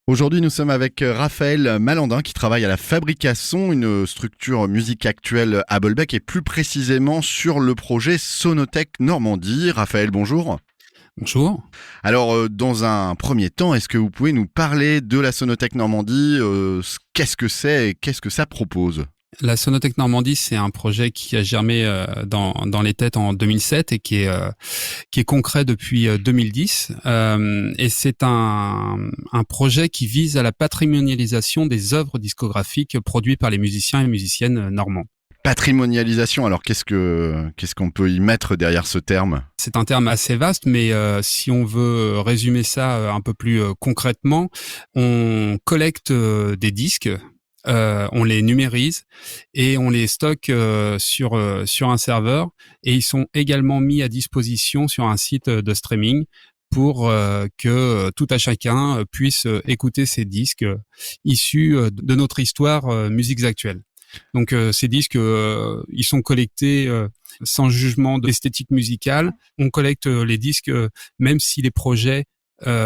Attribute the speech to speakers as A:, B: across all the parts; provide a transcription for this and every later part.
A: Aujourd'hui, nous sommes avec Raphaël Malandin qui travaille à la Fabrication, une structure musique actuelle à Bolbec et plus précisément sur le projet Sonothèque Normandie. Raphaël, bonjour.
B: Bonjour.
A: Alors, dans un premier temps, est-ce que vous pouvez nous parler de la Sonothèque Normandie, qu'est-ce que c'est et qu'est-ce que ça propose?
B: La Sonothèque Normandie, c'est un projet qui a germé dans les têtes en 2007 et qui est concret depuis 2010. Et c'est un projet qui vise à la patrimonialisation des œuvres discographiques produites par les musiciens et musiciennes normands.
A: Patrimonialisation, alors qu'est-ce qu'on peut y mettre derrière ce terme?
B: C'est un terme assez vaste, mais si on veut résumer ça un peu plus concrètement, on collecte des disques. On les numérise et on les stocke sur un serveur, et ils sont également mis à disposition sur un site de streaming pour que tout à chacun puisse écouter ces disques issus de notre histoire musiques actuelles. Donc ces disques, ils sont collectés sans jugement d'esthétique musicale. On collecte les disques même si les projets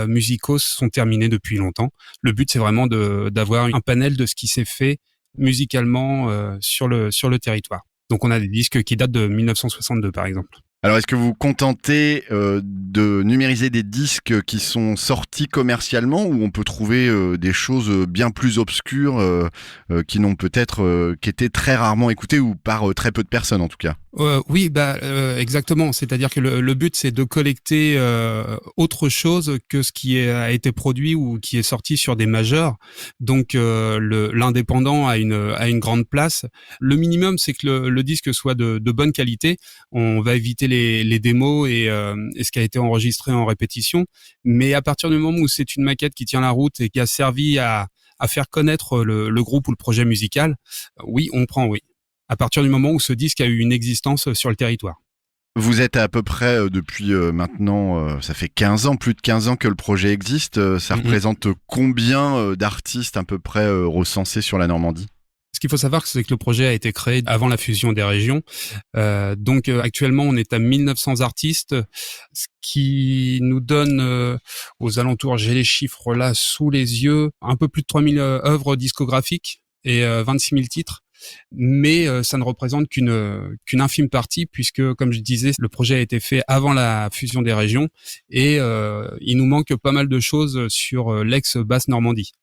B: musicaux sont terminés depuis longtemps. Le but, c'est vraiment d'avoir un panel de ce qui s'est fait musicalement sur le territoire. Donc on a des disques qui datent de 1962 par exemple.
A: Alors, est-ce que vous vous contentez de numériser des disques qui sont sortis commercialement ou on peut trouver des choses bien plus obscures qui n'ont peut-être qu'été très rarement écoutées ou par très peu de personnes en tout cas?
B: Oui, exactement. C'est-à-dire que le but, c'est de collecter autre chose que ce qui a été produit ou qui est sorti sur des majors. Donc l'indépendant a une grande place. Le minimum, c'est que le disque soit de bonne qualité. On va éviter les démos et ce qui a été enregistré en répétition. Mais à partir du moment où c'est une maquette qui tient la route et qui a servi à faire connaître le groupe ou le projet musical, oui, on prend, oui. À partir du moment où ce disque a eu une existence sur le territoire.
A: Vous êtes à peu près depuis maintenant, ça fait 15 ans, plus de 15 ans que le projet existe. Ça
B: Mm-hmm.
A: représente combien d'artistes à peu près recensés sur la Normandie?
B: Ce qu'il faut savoir, c'est que le projet a été créé avant la fusion des régions. Donc actuellement, on est à 1900 artistes, ce qui nous donne aux alentours, j'ai les chiffres là sous les yeux, un peu plus de 3000 œuvres discographiques et 26 000 titres. Mais ça ne représente qu'une infime partie, puisque, comme je disais, le projet a été fait avant la fusion des régions et il nous manque pas mal de choses sur l'ex-Basse-Normandie.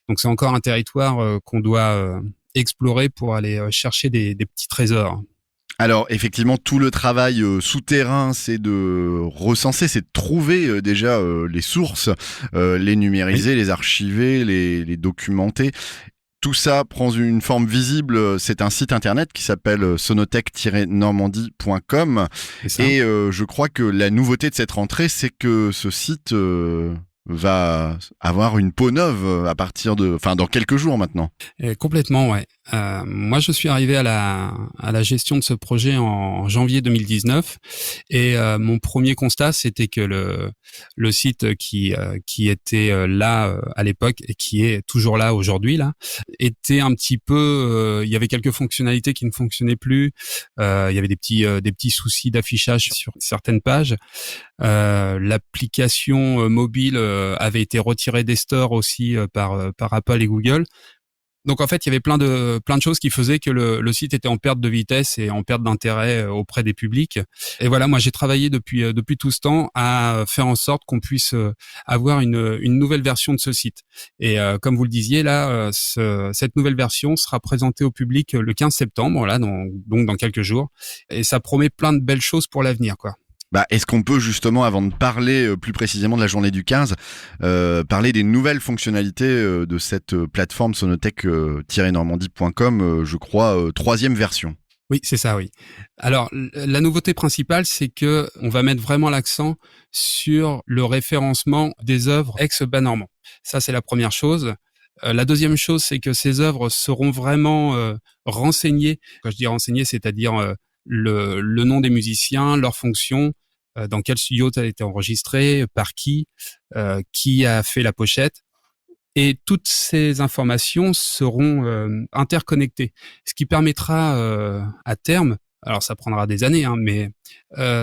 B: Donc c'est encore un territoire qu'on doit explorer pour aller chercher des petits trésors.
A: Alors effectivement, tout le travail souterrain, c'est de recenser, c'est de trouver déjà les sources, les
B: Oui,
A: numériser, les archiver, les documenter. Tout ça prend une forme visible. C'est un site internet qui s'appelle sonothèque-normandie.com.
B: c'est ça.
A: Et je crois que la nouveauté de cette rentrée, c'est que ce site va avoir une peau neuve à partir enfin, dans quelques jours maintenant.
B: Et complètement, ouais. Moi, je suis arrivé à la gestion de ce projet en janvier 2019, et mon premier constat, c'était que le site qui était là à l'époque et qui est toujours là aujourd'hui là, était un petit peu, il y avait quelques fonctionnalités qui ne fonctionnaient plus. Il y avait des petits soucis d'affichage sur certaines pages. L'application mobile avait été retirée des stores aussi par Apple et Google. Donc en fait, il y avait plein de choses qui faisaient que le site était en perte de vitesse et en perte d'intérêt auprès des publics. Et voilà, moi j'ai travaillé depuis tout ce temps à faire en sorte qu'on puisse avoir une nouvelle version de ce site. Et comme vous le disiez là, cette nouvelle version sera présentée au public le 15 septembre, là, donc dans quelques jours. Et ça promet plein de belles choses pour l'avenir, quoi.
A: Bah, est-ce qu'on peut justement, avant de parler plus précisément de la journée du 15, parler des nouvelles fonctionnalités de cette plateforme sonothèque-normandie.com, je crois, troisième version.
B: Oui, c'est ça, oui. Alors, la nouveauté principale, c'est que on va mettre vraiment l'accent sur le référencement des œuvres ex-bas normand. Ça, c'est la première chose. La deuxième chose, c'est que ces œuvres seront vraiment renseignées. Quand je dis renseignées, c'est-à-dire le nom des musiciens, leur fonction, dans quel studio ça a été enregistré, par qui a fait la pochette. Et toutes ces informations seront interconnectées, ce qui permettra à terme Alors ça prendra des années, hein, mais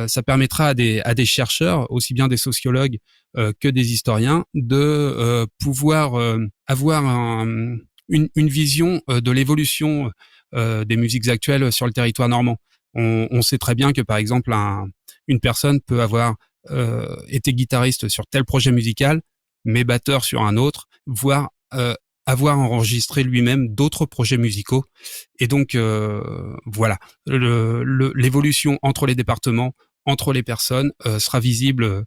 B: ça permettra à des chercheurs, aussi bien des sociologues que des historiens, de pouvoir avoir une vision de l'évolution des musiques actuelles sur le territoire normand. On sait très bien que par exemple une personne peut avoir été guitariste sur tel projet musical, mais batteur sur un autre, voire avoir enregistré lui-même d'autres projets musicaux. Et donc voilà, l'évolution entre les départements, entre les personnes, sera visible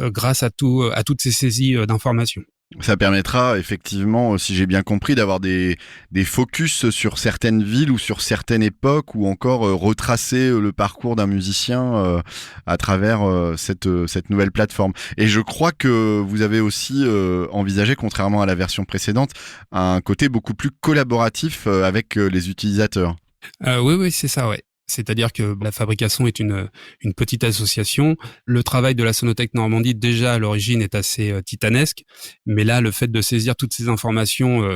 B: grâce à toutes ces saisies d'informations.
A: Ça permettra effectivement, si j'ai bien compris, d'avoir des focus sur certaines villes ou sur certaines époques, ou encore retracer le parcours d'un musicien à travers cette nouvelle plateforme. Et je crois que vous avez aussi envisagé, contrairement à la version précédente, un côté beaucoup plus collaboratif avec les utilisateurs.
B: Oui, c'est ça, ouais. C'est-à-dire que la Fabrication est une petite association. Le travail de la Sonothèque Normandie, déjà à l'origine, est assez titanesque. Mais là, le fait de saisir toutes ces informations,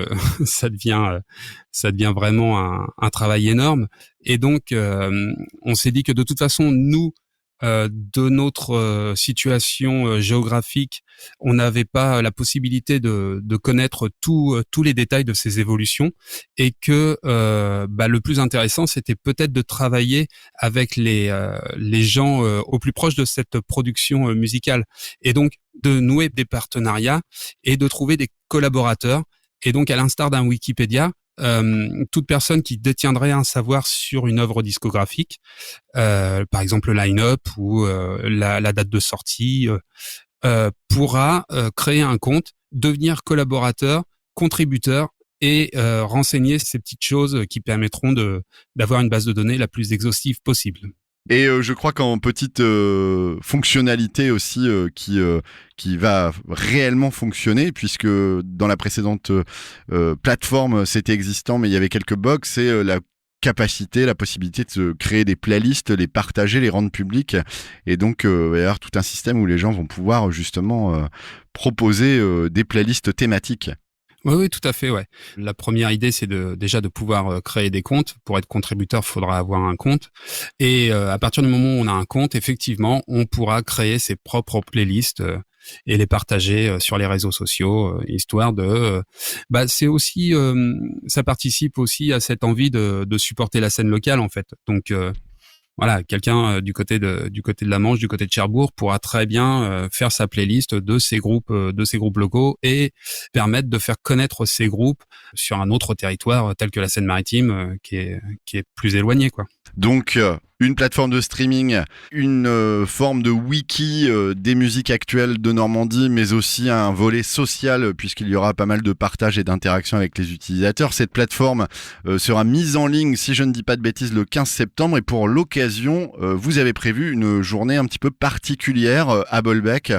B: ça devient vraiment un travail énorme. Et donc, on s'est dit que de toute façon, nous, de notre situation géographique, on n'avait pas la possibilité de connaître tous les détails de ces évolutions, et que le plus intéressant, c'était peut-être de travailler avec les gens au plus proche de cette production musicale, et donc de nouer des partenariats et de trouver des collaborateurs. Et donc, à l'instar d'un Wikipédia, toute personne qui détiendrait un savoir sur une œuvre discographique, par exemple le line-up ou la date de sortie, pourra créer un compte, devenir collaborateur, contributeur et renseigner ces petites choses qui permettront d'avoir une base de données la plus exhaustive possible.
A: Et je crois qu'en petite fonctionnalité aussi qui va réellement fonctionner, puisque dans la précédente plateforme c'était existant mais il y avait quelques bugs, c'est la capacité, la possibilité de se créer des playlists, les partager, les rendre publics, et donc il va y avoir tout un système où les gens vont pouvoir justement proposer des playlists thématiques.
B: Oui, tout à fait, ouais. La première idée, c'est déjà de pouvoir créer des comptes. Pour être contributeur, il faudra avoir un compte. Et à partir du moment où on a un compte, effectivement, on pourra créer ses propres playlists et les partager sur les réseaux sociaux, histoire de... c'est aussi... ça participe aussi à cette envie de supporter la scène locale, en fait. Donc... voilà, quelqu'un du côté de la Manche, du côté de Cherbourg, pourra très bien faire sa playlist de ces groupes locaux, et permettre de faire connaître ces groupes sur un autre territoire tel que la Seine-Maritime, qui est plus éloigné, quoi.
A: Donc une plateforme de streaming, une forme de wiki des musiques actuelles de Normandie, mais aussi un volet social, puisqu'il y aura pas mal de partage et d'interaction avec les utilisateurs. Cette plateforme sera mise en ligne, si je ne dis pas de bêtises, le 15 septembre. Et pour l'occasion, vous avez prévu une journée un petit peu particulière à Bolbec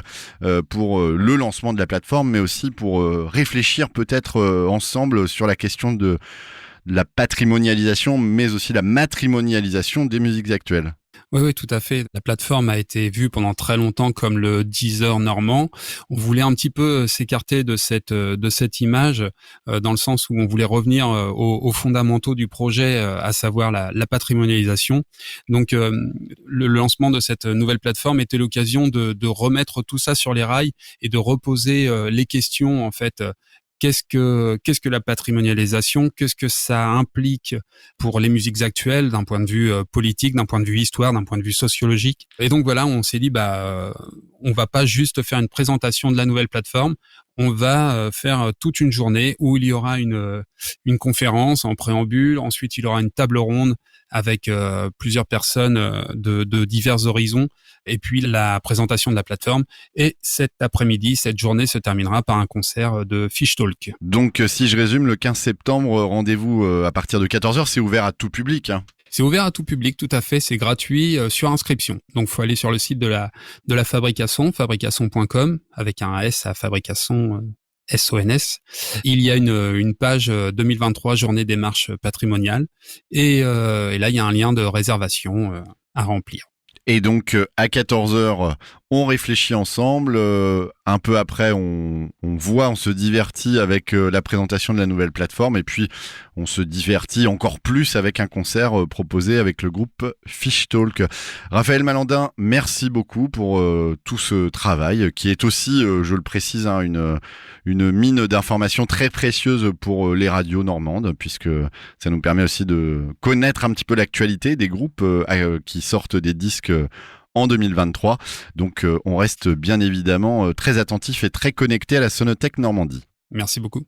A: pour le lancement de la plateforme, mais aussi pour réfléchir peut-être ensemble sur la question de la patrimonialisation, mais aussi la matrimonialisation des musiques actuelles.
B: Oui, tout à fait. La plateforme a été vue pendant très longtemps comme le Deezer normand. On voulait un petit peu s'écarter de cette image, dans le sens où on voulait revenir aux fondamentaux du projet, à savoir la patrimonialisation. Donc, le lancement de cette nouvelle plateforme était l'occasion de remettre tout ça sur les rails et de reposer les questions, en fait. Qu'est-ce que la patrimonialisation? Qu'est-ce que ça implique pour les musiques actuelles d'un point de vue politique, d'un point de vue histoire, d'un point de vue sociologique? Et donc voilà, on s'est dit on va pas juste faire une présentation de la nouvelle plateforme, on va faire toute une journée où il y aura une conférence en préambule, ensuite il y aura une table ronde avec plusieurs personnes de divers horizons, et puis la présentation de la plateforme. Et cet après-midi, cette journée se terminera par un concert de Fish Talk.
A: Donc si je résume, le 15 septembre, rendez-vous à partir de 14h, c'est ouvert à tout public, hein.
B: C'est ouvert à tout public, tout à fait, c'est gratuit sur inscription. Donc faut aller sur le site de la Fabrication, fabrication.com, avec un S à Fabrication, SONS. Il y a une page 2023 journée des marches patrimoniales, et là il y a un lien de réservation à remplir.
A: Et donc à 14h, On réfléchit ensemble. Un peu après, on se divertit avec la présentation de la nouvelle plateforme, et puis on se divertit encore plus avec un concert proposé avec le groupe Fish Talk. Raphaël Malandin, merci beaucoup pour tout ce travail qui est aussi, je le précise, une mine d'informations très précieuse pour les radios normandes, puisque ça nous permet aussi de connaître un petit peu l'actualité des groupes qui sortent des disques en 2023. Donc on reste bien évidemment très attentif et très connecté à la Sonothèque Normandie.
B: Merci beaucoup.